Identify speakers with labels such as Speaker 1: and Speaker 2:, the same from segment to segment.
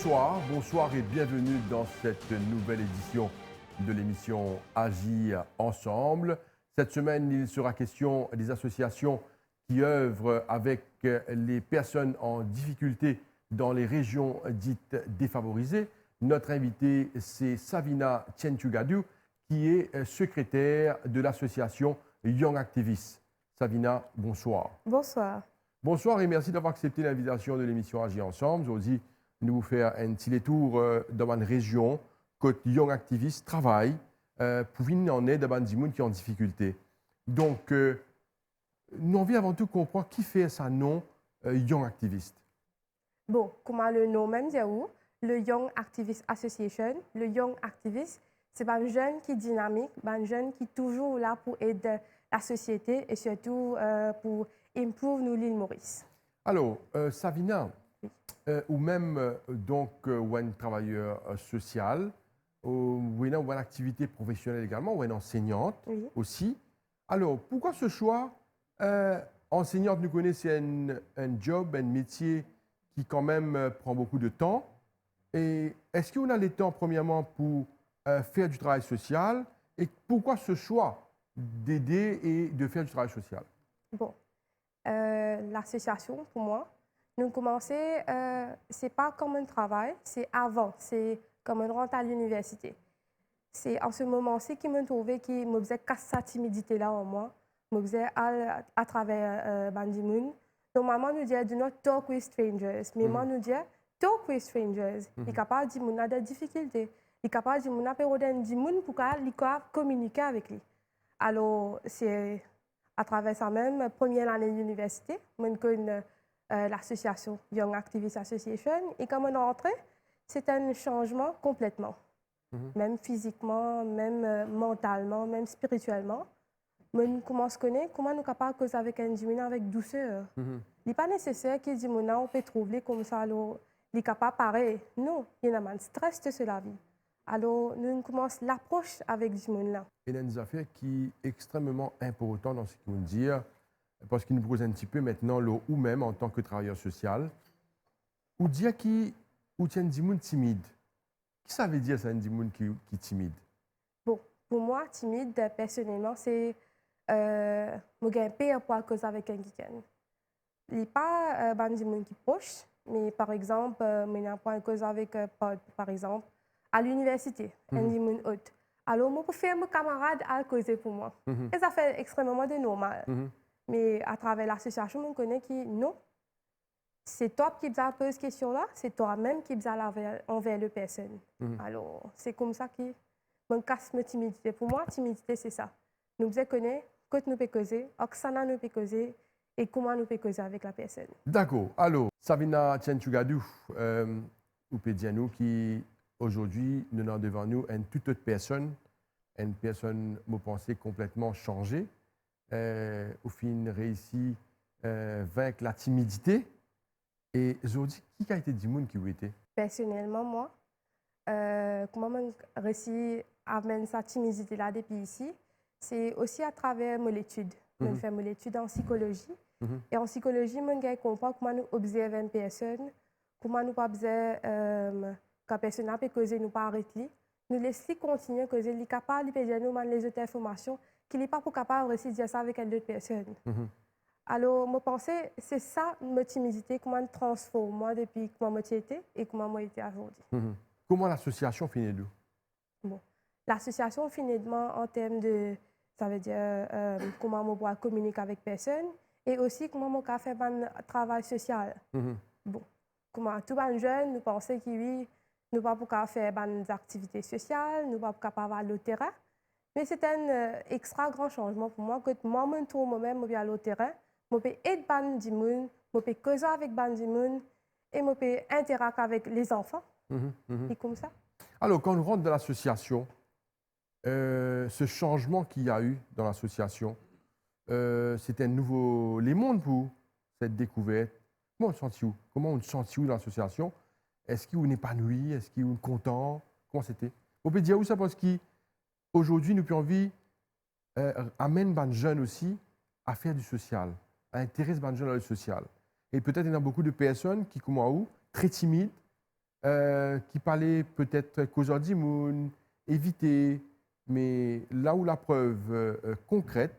Speaker 1: bonsoir et bienvenue dans cette nouvelle édition de l'émission Agir ensemble. Cette semaine, il sera question des associations qui œuvrent avec les personnes en difficulté dans les régions dites défavorisées. Notre invitée, c'est Savina Tientugadou, qui est secrétaire de l'association Young Activists. Savina, bonsoir.
Speaker 2: Bonsoir.
Speaker 1: Bonsoir et merci d'avoir accepté l'invitation de l'émission Agir ensemble. Aujourd'hui, nous vous faire un petit détour dans une région que Young Activists travaille pour venir en aide à des gens qui sont en difficulté. Donc, nous envie avant tout comprendre qui fait ça nom Young Activists.
Speaker 2: Bon, comment le nom même dit où? Le Young Activist Association. Le Young Activist, c'est un jeune qui est dynamique, un jeune qui est toujours là pour aider la société et surtout pour improve l'île Maurice.
Speaker 1: Alors, Savina, ou même donc un travailleur social, ou une activité professionnelle également, ou une enseignante aussi. Alors, pourquoi ce choix enseignante, nous connaissons, c'est un job, un métier qui quand même prend beaucoup de temps. Et est-ce qu'on a le temps, premièrement, pour faire du travail social? Et pourquoi ce choix d'aider et de faire du travail social?
Speaker 2: Bon, l'association, pour moi, nous commençons, c'est pas comme un travail, c'est avant, c'est comme on rentre à l'université. C'est en ce moment-ci que je trouvais que je faisais casser cette timidité-là en moi. Je faisais à travers Bandimoun. Normalement, nous disons « do not talk with strangers ». Mais moi, nous disons « talk with strangers ». Il est capable de dire qu'on a des difficultés. Il est capable de dire qu'on a des gens pour communiquer avec lui. Alors, c'est à travers ça même, première année de l'université, je connais l'association Young Activists Association. Et quand on est entré, c'est un changement complètement. Même physiquement, même mentalement, même spirituellement. On commence à connaître comment nous sommes capables de causer avec un diminuant avec douceur. Il n'est pas nécessaire que diminuant on peut trouver comme ça, alors il est capable de parler. Non, il y a un stress de la vie. Alors, nous commençons l'approche avec diminuant.
Speaker 1: Il y a une affaire qui est extrêmement importante dans ce que vous dites, parce qu'il nous pose un petit peu maintenant, ou même en tant que travailleur social, ou dire qui ou tient des gens timides. Qu'est-ce que ça veut dire, ça, un gens qui est timide?
Speaker 2: Bon, pour moi, timide, personnellement, c'est je gagne pire pour cause avec quelqu'un. Il n'est pas des gens qui proche, mais par exemple, je n'ai pas cause avec, par exemple, à l'université, un gens autre. Alors, je peux faire mes camarades à causer pour moi. Et ça fait extrêmement de normal. Mais à travers l'association, on connaît que non, c'est toi qui as posé cette question-là, c'est toi-même qui as envers les personnes. Alors, c'est comme ça que je casse ma timidité. Pour moi, timidité, c'est ça. Nous devons connaître quoi nous pouvons causer, comment nous pouvons causer et comment nous pouvons causer avec la personne.
Speaker 1: D'accord. Alors, Savina Tientugadou, ou Pédianou, qui aujourd'hui, nous avons devant nous une toute autre personne, je pense, complètement changée, au fin réussi vaincre la timidité. Et aujourd'hui, qui a été dit qui a été?
Speaker 2: Personnellement, moi, comment j'ai réussi à amener cette timidité-là depuis ici, c'est aussi à travers mon étude. Je fais mon étude en psychologie. Et en psychologie, je comprends comment nous observons une personne, comment nous pas besoin quand la personne peut causer, nous pas arrêter. Nous laissons continuer à causer, il est capable de dire nous les autres informations, qu'il n'est pas capable de dire ça avec une autre personne. Alors, je pensais, c'est ça, ma timidité, comment je transforme moi depuis comment j'ai été et comment j'ai été aujourd'hui.
Speaker 1: Comment l'association finit d'où?
Speaker 2: Bon. L'association finit en termes de, ça veut dire comment je pourrais communiquer avec personne et aussi comment je peux faire un travail social. Bon. Comment tout les jeunes, nous pensons que oui, nous ne pouvons pas faire des activités sociales, nous ne pouvons pas avoir le terrain. Mais c'est un extra grand changement pour moi que moi, je trouve moi-même à le terrain. Je peux aider les gens, je peux causer avec les gens et je peux interagir avec les enfants. Et comme ça.
Speaker 1: Alors, quand on rentre dans l'association, ce changement qu'il y a eu dans l'association, c'était un nouveau les mondes pour cette découverte. Comment on se sent où dans l'association? Est-ce qu'il est épanoui? Est-ce qu'il est content? Comment c'était? On peut dire où ça parce qu'aujourd'hui, nous avons envie amène les jeunes aussi à faire du social, à intéresser les jeunes dans le social. Et peut-être il y a beaucoup de personnes qui, comme moi, très timides, qui parlait peut-être qu'aujourd'hui, moun éviter, mais là où la preuve concrète,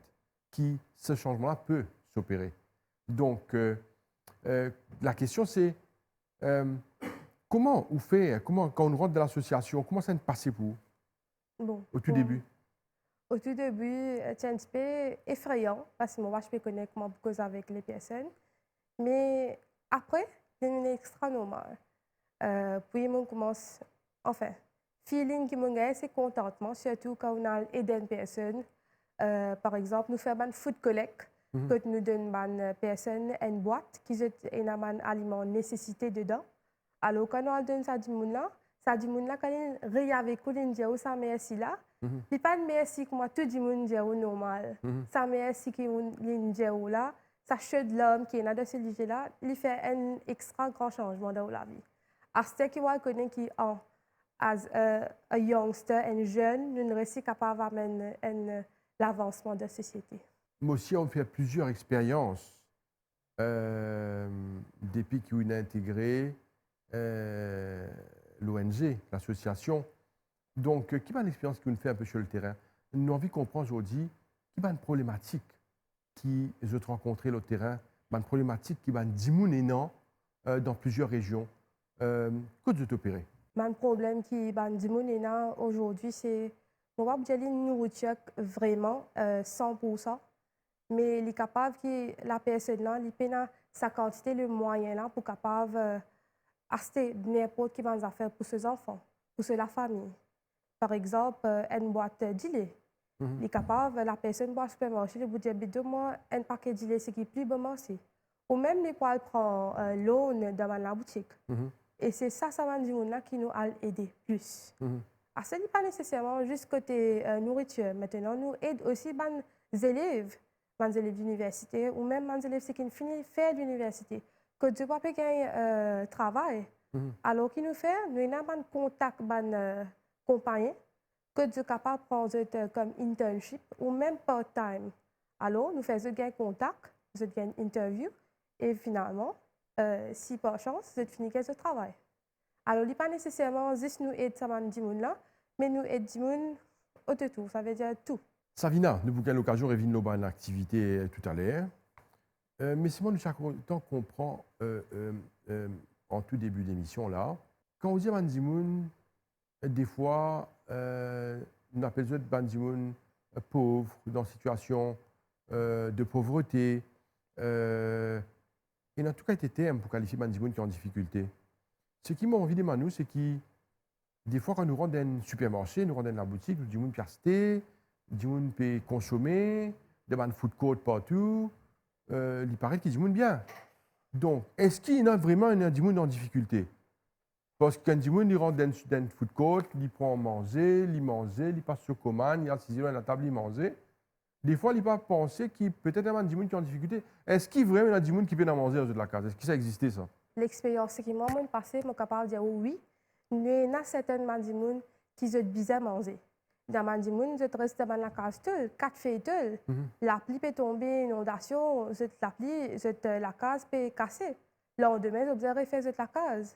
Speaker 1: qui ce changement-là peut s'opérer. Donc, la question c'est comment on fait, quand on rentre dans l'association, comment ça se passe pour vous
Speaker 2: Bon,
Speaker 1: au tout début?
Speaker 2: Au tout début, c'est un petit peu effrayant parce que moi, je peux connaître comment cause avec les personnes. Mais après, c'est extra normal. Puis, on commence, enfin, feeling qui me gagne, c'est contentement, surtout quand on a aidé une personne. Par exemple, nous faisons un food collect, que nous donnons à une personne une boîte qui a un aliment nécessité dedans. Alors, quand on donne ça du monde là, quand il rit avec nous, il dit, oh, ça merci là. Il pas de merci que moi, tout le monde dit normal. Ça merci qui dit là, ça chute l'homme qui est dans ce sujet-là, il fait un extra grand changement dans la vie. À ce qui va connaître qui as a youngster, un jeune, nous sommes capables d'amener l'avancement de la société.
Speaker 1: Moi aussi, on fait plusieurs expériences depuis qu'on a intégré l'ONG, l'association. Donc, qui va l'expérience qu'on fait un peu sur le terrain? Nous avons envie de comprendre aujourd'hui qui va une problématique qui je rencontré le terrain, une problématique qui va énorme dans plusieurs régions. Que tu opérer?
Speaker 2: Un problème qui va énorme aujourd'hui, c'est on va dire une nourriture vraiment 100%, mais il est capable que la personne là, il peine sa quantité, le moyen là pour capable acheter n'importe qui va faire pour ses enfants, pour la famille. Par exemple, une boîte de lait. Il est capable, la personne va au supermarché, il vous dit, donne-moi un paquet de lait, ce qui est plus bon marché. Ou même les poils prend l'eau dans la boutique. Et c'est ça, ça va dire qui nous a aidé plus. Ce n'est pas nécessairement juste côté nourriture. Maintenant, nous aidons aussi les élèves d'université ou même les élèves qui finissent faire l'université. Que tu peux gagner travail. Alors, qu'il nous fait, nous avons un contact avec compagnie que tu es capable de prendre comme internship ou même part-time. Alors, nous faisons un contact, nous faisons une interview et finalement, si par chance, vous finissez ce travail. Alors, il n'est pas nécessairement juste nous aider ces gens-là, mais nous aidons au tout, ça veut dire tout.
Speaker 1: Savina, nous avons l'occasion de revenir une activité tout à l'heure. Mais c'est moi, chaque temps qu'on prend en tout début d'émission, là, quand on dit Bandimoun, des fois, on appelle ça Bandimoun pauvre, dans une situation de pauvreté. Et en tout cas, des termes pour qualifier Bandimoun qui est en difficulté. Ce qui m'a envie de dire, c'est que des fois, quand nous rentrons dans un supermarché, nous rentrons dans la boutique, nous disons peut acheter, nous peut consommer, des food court partout. Il paraît qu'ils disent bien. Donc, est-ce qu'il y a vraiment un dimoun en difficulté? Parce qu'un dimoun, il rentre dans un food court, il prend à manger, il passe sur commande, il assise à la table, il mange. Des fois, il va penser qu'il peut-être un dimoun qui est en difficulté. Est-ce qu'il y a vraiment un dimoun qui peut en manger dans la case? Est-ce que ça existait, ça?
Speaker 2: L'expérience qui m'a passée, je suis capable de dire oui. Il y a certains dimoun qui sont bizarres à manger. Dans les dimoun, je reste dans la case, 4 feuilles. La pluie peut tomber, inondation, la case peut casser. Le lendemain, je vais refaire la case.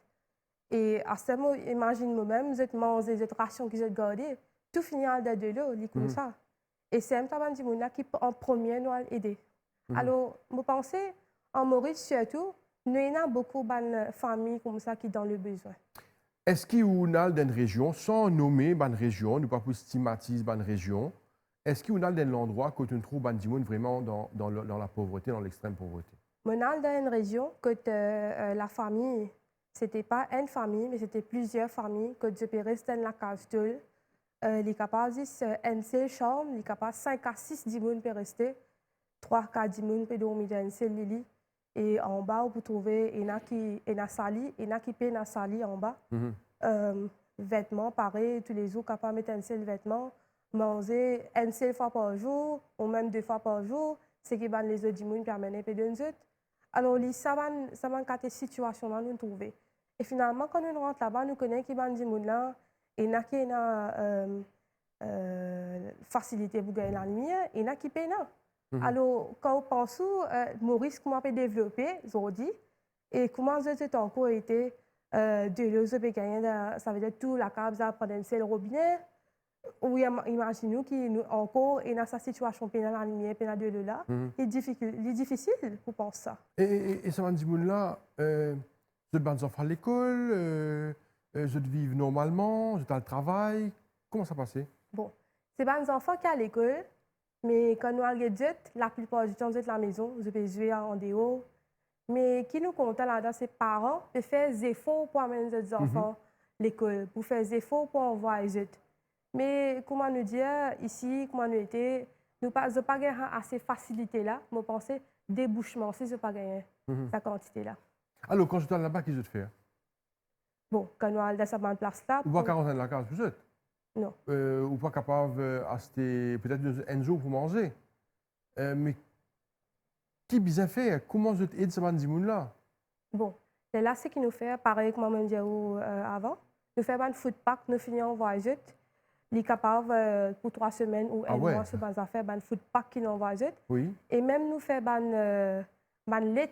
Speaker 2: Et à ce moment, imagine moi-même, je mange des rations qui sont gardées, tout finit de l'eau, comme ça. Et c'est un tabac qui, en premier, nous a aidé. Alors, je pense, en Maurice surtout, nous avons beaucoup de familles comme ça qui sont dans le besoin.
Speaker 1: Est-ce qu'il y a une région, sans nommer une région, nous ne pas pour stigmatiser une région, est-ce qu'il y a un endroit où tu trouves des gens vraiment dans la pauvreté, dans l'extrême pauvreté?
Speaker 2: Moi, dans une région que la famille, ce n'était pas une famille, mais c'était plusieurs familles que je peux rester dans la case seule. Il est capable de une seule chambre, il est capable de 5 à 6 personnes peut rester, 3 à 4 personnes peut dormir dans une seule lit. Et en bas, vous trouvez une salle, une qui peut dans salle en bas. Vêtements, pareil, tous les jours, capable de mettre un seul vêtement, manger une seule fois par jour, ou même 2 fois par jour, ce qui va les autres personnes permettre de nous autres. Alors, ça va quatre situations-là nous trouver. Et finalement, quand nous rentrons là-bas, nous connaissons qui des gens là, et il qui ont facilité pour gagner la lumière, et il y a qui payent. Alors, quand on pense Maurice, comment on peut développer aujourd'hui, et comment j'ai encore été de l'eau, ça veut dire tout la cave, ça prend le robinet. Ou imaginez-nous qu'il encore est dans sa situation pénale la lumière, pénale de l'eau là. Il est difficile pour penser ça.
Speaker 1: Et ça m'a dit, là, je vais enfants à l'école, je vivre normalement, je vais au travail. Comment ça passe?
Speaker 2: Bon, c'est pas les enfants qui sont à l'école, mais quand nous allons la plupart du temps, nous sommes à la maison, je peux jouer en dehors. Mais qui nous compte là-dedans, c'est parents de faire des efforts pour amener les enfants à l'école, pour faire des efforts pour envoyer les autres. Mais comment nous dire ici, comment nous était, nous n'avons pas gagné assez de facilité là, mais je pense débouchement, si je n'ai pas gagné cette quantité là.
Speaker 1: Alors, quand je suis là-bas, qu'est-ce que je fais?
Speaker 2: Bon, quand nous allons dans cette place là.
Speaker 1: Ou pas 40 ans de la case, vous êtes?
Speaker 2: Non.
Speaker 1: Ou pas capable d'acheter peut-être un jour pour manger. Mais qui bien fait? Comment je t'aide ce monde là?
Speaker 2: Bon, là, ce qui nous fait, pareil comme je disais avant, nous faisons un food pack, nous finissons en voyage. Il est capable pour 3 semaines ou un mois, ce qu'on fait, un food pack qui nous envoie.
Speaker 1: Oui.
Speaker 2: Et même nous faisons un lit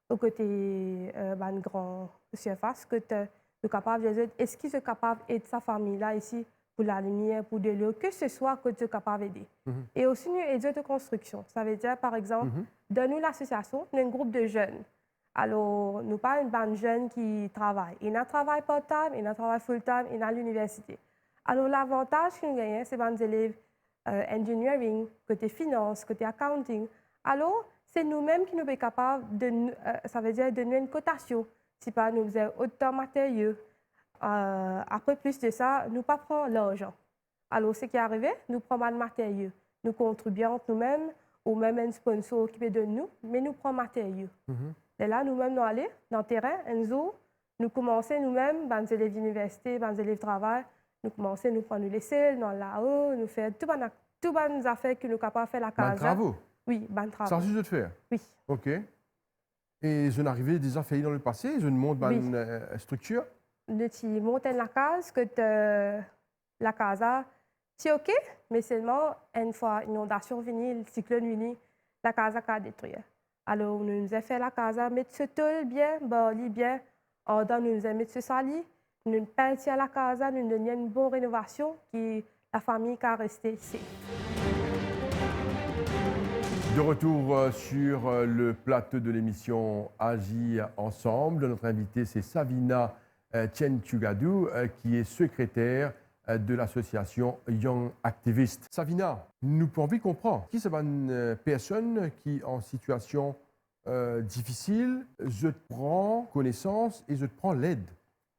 Speaker 2: au côté de grande surface que nous sommes capables de dire, est-ce qu'ils sont capables d'aider sa famille là ici pour la lumière, pour de l'eau, que ce soit que tu es capable d'aider. Et aussi nous aider de construction. Ça veut dire, par exemple, dans nous l'association, nous avons un groupe de jeunes. Alors, nous pas une bande de jeunes qui travaillent. Ils ont un travail part-time, ils ont un travail full-time, ils ont à l'université. Alors, l'avantage que nous gagnons, c'est les élèves engineering, côté finance, côté accounting. Alors, c'est nous-mêmes qui nous sommes capables de, ça veut dire, de donner une cotation. Si pas nous faisons autant de matériaux. Après, plus de ça, nous ne prenons pas l'argent. Alors, ce qui est arrivé, nous prenons le matériaux. Nous contribuons nous-mêmes, ou même un sponsor qui peut donner nous, mais nous prenons le matériaux. Et là, nous-mêmes, nous allons dans le terrain, un jour, nous commençons nous-mêmes, les élèves d'université, les élèves de travail, nous commençons, nous prenons les selles, nous là-haut, nous faisons toutes les affaires que nous sommes capables de faire la casa.
Speaker 1: Ban travaux?
Speaker 2: Oui, ban travaux.
Speaker 1: Ça, c'est de faire?
Speaker 2: Oui.
Speaker 1: OK. Et je n'arrivais déjà fait dans le passé, je ne monte pas une structure?
Speaker 2: Nous montons la case, que la casa, c'est OK, mais seulement une fois l'inondation venue, le cyclone venu, la casa a détruit. Alors, nous avons fait la casa, mettre ce tôle bien, bien, nous avons mis ce sali, nous avons peint la casa, nous avons donné une bonne rénovation qui la famille a resté ici.
Speaker 1: De retour sur le plateau de l'émission Agir ensemble. Notre invitée, c'est Savina Tientugadou, qui est secrétaire de l'association Young Activists. Savina, nous pouvons vite comprendre qui c'est une personne qui en situation difficile, je prends connaissance et je prends l'aide.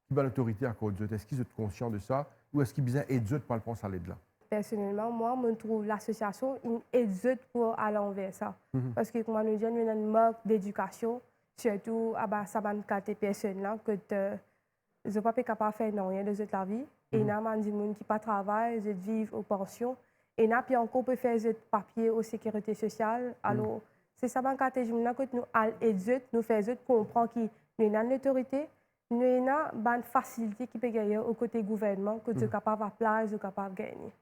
Speaker 1: Qui va l'autorité à cause de? Est-ce qu'ils sont conscients de ça ou est-ce qu'ils besoin aider par le penser à l'aide là?
Speaker 2: Personnellement, moi, je trouve l'association aide pour aller envers ça. Parce que, comme nous disons, nous avons une marque d'éducation, surtout à ça des personnes là que je ne suis pas capable de faire rien de la vie. Et il y a des gens qui ne travaillent, qui vivent aux pensions. Et il y a puis encore peut faire des papiers aux sécurité sociale. Alors, c'est ça que nous aidons, nous faisons comprendre que nous avons l'autorité, nous avons une facilité qui peut gagner au côté gouvernement, que nous sommes capables d'appeler, nous sommes capables de gagner.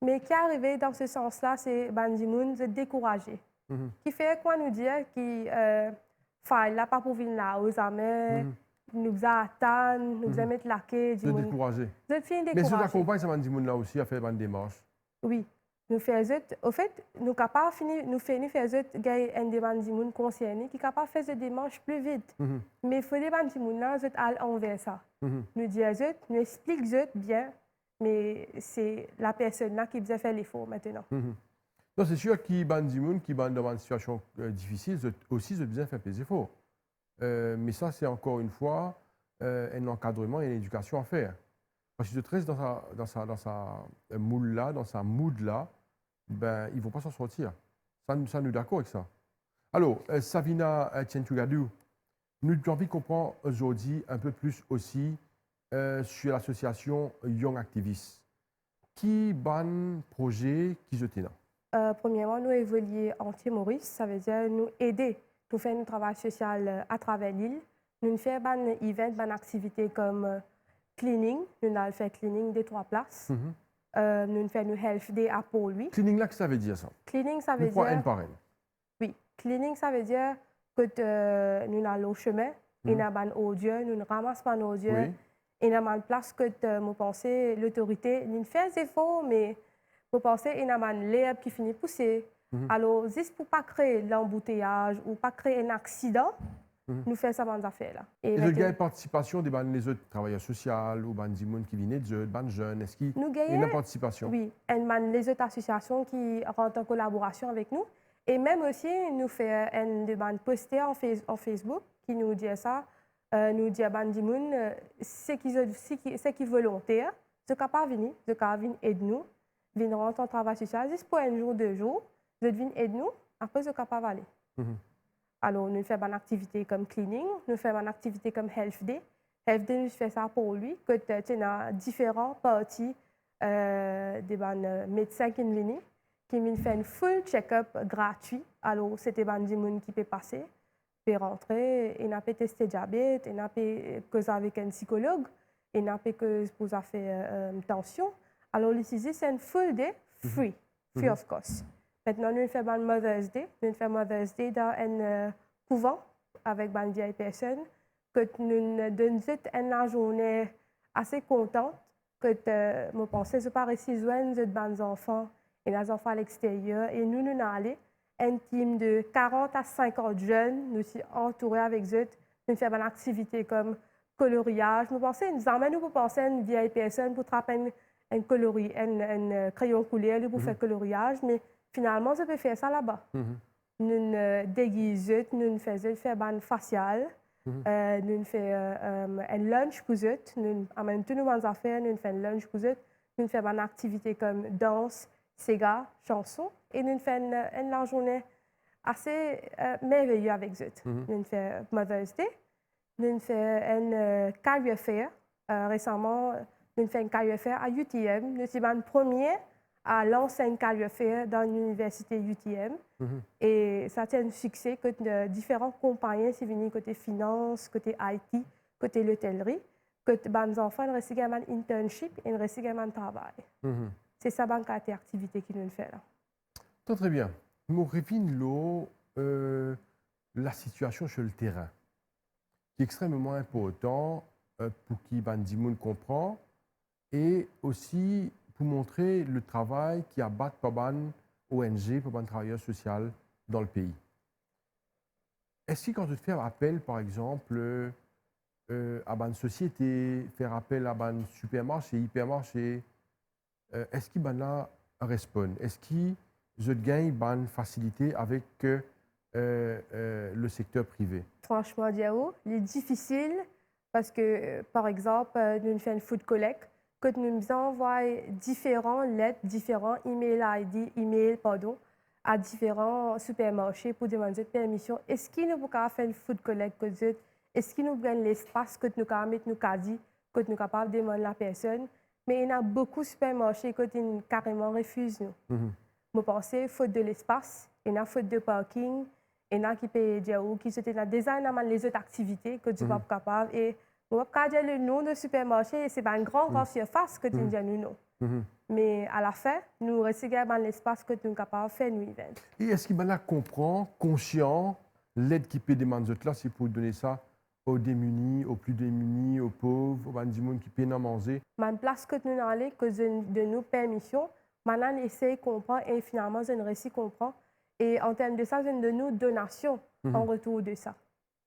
Speaker 2: Mais qui est arrivé dans ce sens-là, c'est que de décourager. Qui fait quoi nous dire qu'il faille là pas pour venir là aux amis, nous attendre, nous mettre la quai.
Speaker 1: De décourager.
Speaker 2: De finir décourager.
Speaker 1: Mais je t'accompagne ça là aussi à faire une démarche.
Speaker 2: Oui, nous faisons. Au fait, nous capables nous faisons gagner un demande concerné qui est capable de faire des démarches plus vite. Mais il faut des gens là, nous aller envers ça. Nous disons, nous expliquons bien. Mais c'est la personne là qui vous a fait l'effort maintenant.
Speaker 1: Non, c'est sûr qu'il y a des gens qui sont dans une situation difficile, aussi, ils ont besoin de faire des efforts. Mais ça, c'est encore une fois un encadrement et une éducation à faire. Parce que si tu restes dans sa moule-là, dans sa mood-là, ben, ils ne vont pas s'en sortir. Ça, nous sommes d'accord avec ça. Alors, Savina Tientugadou, nous avons envie de comprendre aujourd'hui un peu plus aussi sur l'association Young Activists. Qui ban projet qui je là?
Speaker 2: Premièrement, nous évoluons en Maurice, ça veut dire nous aider, nous faire un travail social à travers l'île. Nous faisons des événements, des activités comme cleaning, nous avons fait cleaning des 3 places. Nous faisons health day à Pôle.
Speaker 1: Cleaning là, qu'est-ce que ça veut dire ça?
Speaker 2: Cleaning, ça veut dire.
Speaker 1: Pourquoi un par un?
Speaker 2: Oui, cleaning, ça veut dire que nous allons au chemin. Il y a ban audio, nous ramassons ban audio.
Speaker 1: Oui.
Speaker 2: Il y a ban place que je pense l'autorité, nous fait des efforts, mais je pense qu'il y a ban l'herbe qui finit pousser. Alors, juste pour pas créer l'embouteillage ou pas créer un accident, nous faisons ça dans affaires là.
Speaker 1: Et le gain de participation des les autres travailleurs sociaux ou des gens qui viennent de des jeunes, est-ce qu'il y a une participation?
Speaker 2: Oui, les autres associations qui rentrent en collaboration avec nous. Et même aussi, nous faisons une demande postée en Facebook qui nous dit ça. Nous dit à Bandimoun, ceux qui sont volontaires, ceux qui ne sont pas venus, ceux qui viennent aider nous, viennent rentrer en travail social juste pour un jour, 2 jours, ils viennent aider nous, après ceux qui ne sont pas aller. Alors, nous faisons une activité comme cleaning, nous faisons une activité comme Health Day. Health Day, nous faisons ça pour lui, que tu as différentes parties des médecins qui viennent, qui viennent faire un full check-up gratuit. Alors, c'était des gens qui peuvent passer, peut rentrer, il n'a pas testé diabète, il n'a pas cause avec un psychologue, il n'a pas cause pour faire tension. Alors, ici, c'est un full day free of cost. Maintenant, nous faisons Mother's Day. Nous faisons Mother's Day dans un couvent avec des vieilles personnes. Que nous donnons une journée assez contente. Que je pense que je parle ici de enfants et des enfants à l'extérieur. Et nous allons un team de 40 à 50 jeunes. Nous sommes entourés avec eux. Nous faisons une activité comme coloriage. Nous emmènons pour penser à une vieille personne pour trapper un crayon couleur pour faire coloriage. Mais finalement, je peux faire ça là-bas. Nous déguisons, nous faisons un facial, nous faisons un lunch pour eux, nous amenons toutes nos affaires, nous faisons un lunch pour eux, nous faisons une activité comme danse, sega, chanson, et nous faisons une journée assez merveilleuse avec eux. Nous faisons Mother's Day, nous faisons un career fair. Récemment, nous faisons un career fair à UTM. Nous sommes le premier à lancer un career fair dans l'université UTM. Et ça a un succès que différentes compagnies sont venues côté finance, côté IT, côté l'hôtellerie, que les enfants ont reçu un internship et ont reçu un travail. C'est ça la activité qui nous fait là.
Speaker 1: Très bien. Nous revenons la situation sur le terrain, qui est extrêmement important pour qui Bandimoun comprend et aussi pour montrer le travail qui abat par ban ONG, par ban travailleurs sociaux dans le pays. Est-ce que quand tu fais appel, par exemple, à ban société, faire appel à ban supermarché, hypermarché, est-ce qu'ils ban répondent? Est-ce qu'ils gagnent ban facilité avec le secteur privé?
Speaker 2: Franchement, Diao, il est difficile parce que, par exemple, nous faisons une food collect, que nous envoyons différents lettres, différents emails à différents supermarchés pour demander permission. Est-ce qu'ils nous peuvent faire une food collect? Est-ce qu'ils nous donnent l'espace que nous pouvons mettre nos caddies, que nous sommes capables de demander à la personne? Mais il y a beaucoup de supermarchés qui carrément refusent nous. Je pense qu'il faute de l'espace, il y a faute de parking, il y a qui peuvent dire qui sont déjà les autres activités que tu n'es pas capable. Et je ne peux pas dire le nom de supermarché, c'est pas une grande surface que tu dis nous non. Mais à la fin, nous recevons l'espace que nous sommes capables de faire nous.
Speaker 1: Et est-ce qu'il comprend, conscient, l'aide qui peut demander là, c'est pour donner ça aux démunis, aux plus démunis, aux pauvres, aux gens qui peuvent manger?
Speaker 2: La place que nous allons, que de nos permissions, maintenant, on essaie de comprendre et finalement, je ne réussis comprendre. Et en termes de ça, je de nous donations en retour de ça.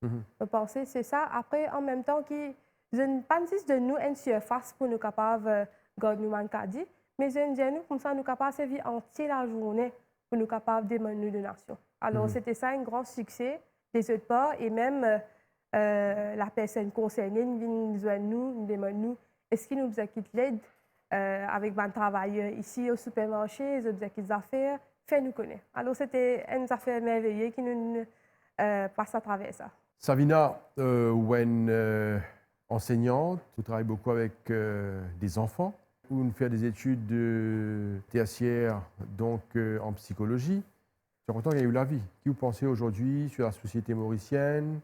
Speaker 2: Je pense que c'est ça. Après, en même temps, je ne pense pas de nous une surface pour nous capables de garder nous mancadi, mais je ne dis nous comme ça, nous capables de servir entière la journée pour nous capables de demander nos donations. Alors, c'était ça un grand succès des autres parts et même la personne concernée nous demande nous, est-ce qu'il nous a quitté l'aide avec un travailleur ici au supermarché, ils ont des affaires, fait-nous connaître. Alors, c'était une affaire merveilleuse qui nous passe à travers ça.
Speaker 1: Savina, enseignante, vous travaillez beaucoup avec des enfants, vous faites des études tertiaires donc, en psychologie. C'est content qu'il y ait eu la vie. Qui vous pensez aujourd'hui sur la société mauricienne,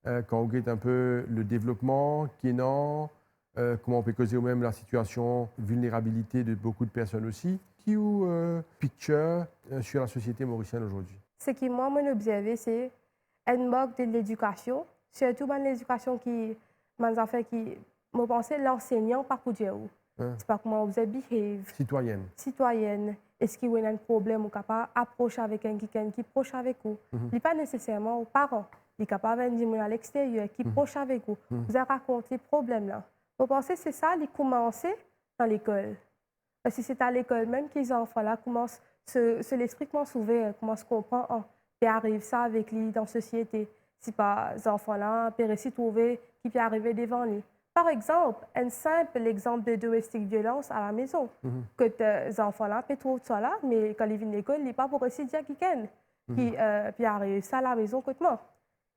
Speaker 1: quand vous regardez un peu le développement qui est non, comment on peut causer même la situation, vulnérabilité de beaucoup de personnes aussi. Qui vous picture sur la société mauricienne aujourd'hui?
Speaker 2: Ce qui, moi, m'ont observé, c'est un manque de l'éducation surtout dans l'éducation qui m'a fait qui me pensais l'enseignant pas pour dire où. C'est pas comment vous behave.
Speaker 1: Citoyenne.
Speaker 2: Citoyenne. Est-ce qu'il y a un problème ou capable approcher avec quelqu'un qui proche avec vous. Il n'est pas nécessairement aux parents. Il est capable de dire à l'extérieur qui proche avec vous. Vous avez raconté le problème là. Vous pensez que c'est ça, il commence dans l'école. Parce que c'est à l'école même que les enfants-là commencent, l'esprit commence ouvert, commence à comprendre, puis arrive ça avec lui dans la société. Si pas les enfants-là, puis réussir trouver qui peut arriver devant lui. Par exemple, un simple exemple de domestique violence à la maison. Que les enfants-là peuvent trouver ça là, mais quand ils viennent à l'école, ils ne pas pour réussir dire quelqu'un qui puis arrive ça à la maison contre moi.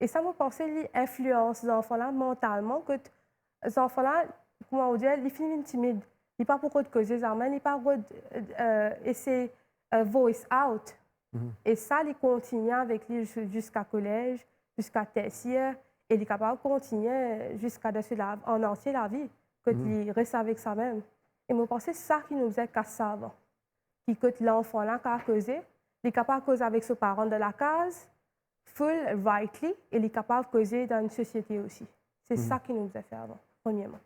Speaker 2: Et ça me pensait l'influence des enfants-là mentalement, que les enfants-là, comment on dit, ils finissent timides. Il n'est pas pour de causer, il n'est pas pour essayer voice out. Et ça, il continue avec lui jusqu'à collège, jusqu'à tertiaire, et il est capable de continuer jusqu'à en entier la vie, qu'il reste avec ça même. Et je pense que c'est ça qui nous faisait casser avant. Qui que l'enfant-là qui a causé, il est capable de causer avec ses parents de la case, full rightly, et il est capable de causer dans une société aussi. C'est ça qui nous faisait faire avant, premièrement.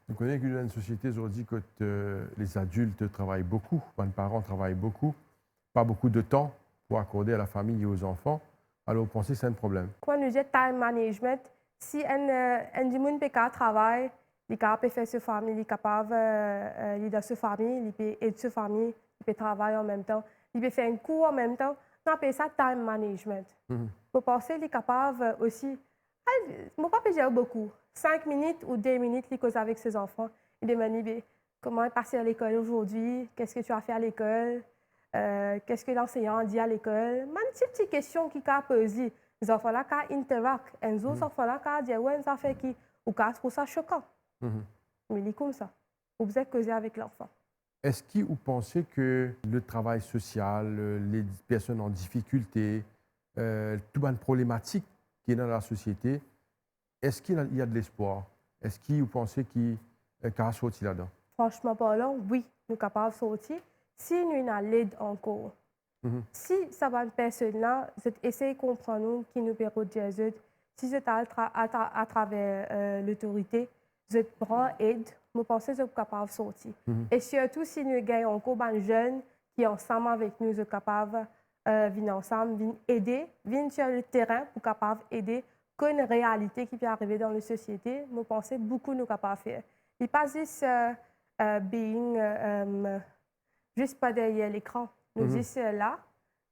Speaker 1: Vous connaissez que dans une société aujourd'hui que les adultes travaillent beaucoup, les parents travaillent beaucoup, pas beaucoup de temps pour accorder à la famille et aux enfants. Alors, vous pensez que c'est un problème?
Speaker 2: Quand nous disons time management, si un monde peut travailler, il est capable de faire sa famille, il est capable de dans sa famille, il peut aider sa famille, il peut travailler en même temps, il peut faire un cours en même temps, on appelle ça time management. Vous pensez qu'il est capable aussi, je ne peux pas dire beaucoup, 5 minutes ou 2 minutes, il cause avec ses enfants. Il demande comment est passé à l'école aujourd'hui, qu'est-ce que tu as fait à l'école, qu'est-ce que l'enseignant a dit à l'école. Même ces petites questions qui ont posées, les enfants-là qui interagissent, et les autres enfants-là qui disent ouais, ça fait qui, ou qui trouvent ça choquant. Mais il est comme ça. Vous êtes causé avec l'enfant.
Speaker 1: Est-ce que vous pensez que le travail social, les personnes en difficulté, toute une problématique qui est dans la société, est-ce qu'il y a de l'espoir? Est-ce que vous pensez qu'il y a sorti là-dedans?
Speaker 2: Franchement parlant, oui, nous sommes capables de sortir. Si nous avons l'aide encore, si ça va une personne-là, essayer de comprendre qui nous peut dire, si c'est à travers l'autorité, je prends aide, je pense que je suis capable de sortir. Et surtout, si nous gagnons encore des jeunes qui sont ensemble avec nous, je suis capable de venir ensemble, venir aider, venir sur le terrain pour capable d'aider qu'une réalité qui peut arriver dans la société, je pense que beaucoup nous sommes capables de faire. Il n'est pas juste juste pas derrière l'écran. Nous disons là,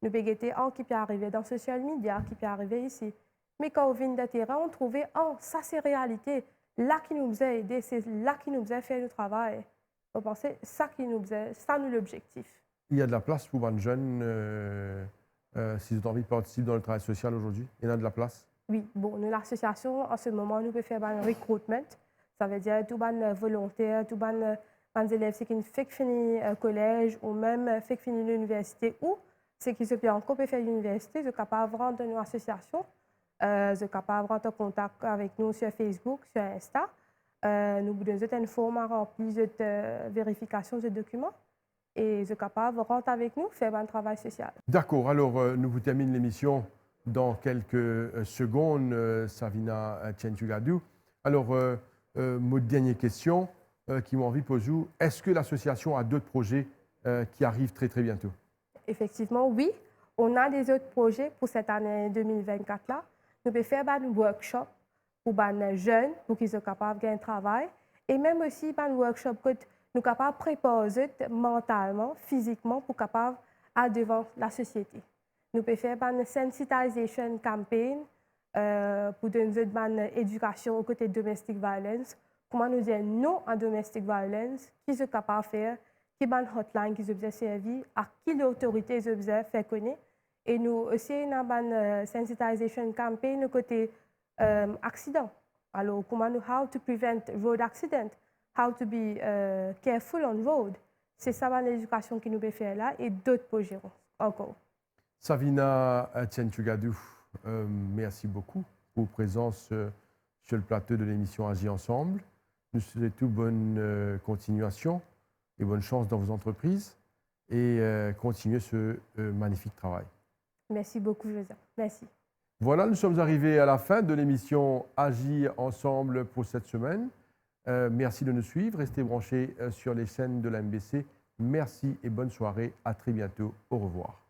Speaker 2: nous pouvons qui peut arriver dans les social media, qui peut arriver ici. Mais quand on vient de terrain, on trouve, ça c'est réalité. Là qui nous a aidé, c'est là qui nous a fait le travail. On pensait ça qui nous a, ça nous l'objectif.
Speaker 1: Il y a de la place pour les jeunes, si vous avez envie de participer dans le travail social aujourd'hui? Il y en a de la place?
Speaker 2: Oui, bon, nous, l'association, en ce moment, nous pouvons faire un recruitment. Ça veut dire tout les volontaires, tout les élèves qui finissent le collège ou même finissent l'université ou ceux qui se peuvent encore faire l'université, sont capables de rentrer dans nos associations, sont capables de rentrer en contact avec nous sur Facebook, sur Insta. Nous vous donnons une forme à remplir de vérification de documents et sont capables de rentrer avec nous, faire un travail social.
Speaker 1: D'accord, alors nous vous terminons l'émission dans quelques secondes, Savina Tchentugadou. Alors, ma dernière question qui m'a envie de poser, est-ce que l'association a d'autres projets qui arrivent très très bientôt?
Speaker 2: Effectivement, oui. On a des autres projets pour cette année 2024-là. Nous pouvons faire un workshop pour les jeunes, pour qu'ils soient capables de gagner un travail. Et même aussi un workshop que nous sommes capables de préparer mentalement, physiquement, pour capables à devant la société. Nous pouvons faire une sensitization campaign pour donner une éducation aux côtés de domestic violence. Comment nous dire non à domestic violence, qui sont capables de faire, qui est une hotline qui ont servi, à qui l'autorité ont fait connaître. Et nous aussi, nous avons une sensitization campaign au côté accident. Alors, comment nous, how to prevent road accident, how to be careful on road. C'est ça l'éducation qui nous peut faire là et d'autres projets encore.
Speaker 1: Savina Tchentugadou, merci beaucoup pour votre présence sur le plateau de l'émission Agir ensemble. Nous souhaitons bonne continuation et bonne chance dans vos entreprises et continuez ce magnifique travail.
Speaker 2: Merci beaucoup, Joseph. Merci.
Speaker 1: Voilà, nous sommes arrivés à la fin de l'émission Agir ensemble pour cette semaine. Merci de nous suivre. Restez branchés sur les chaînes de la MBC. Merci et bonne soirée. À très bientôt. Au revoir.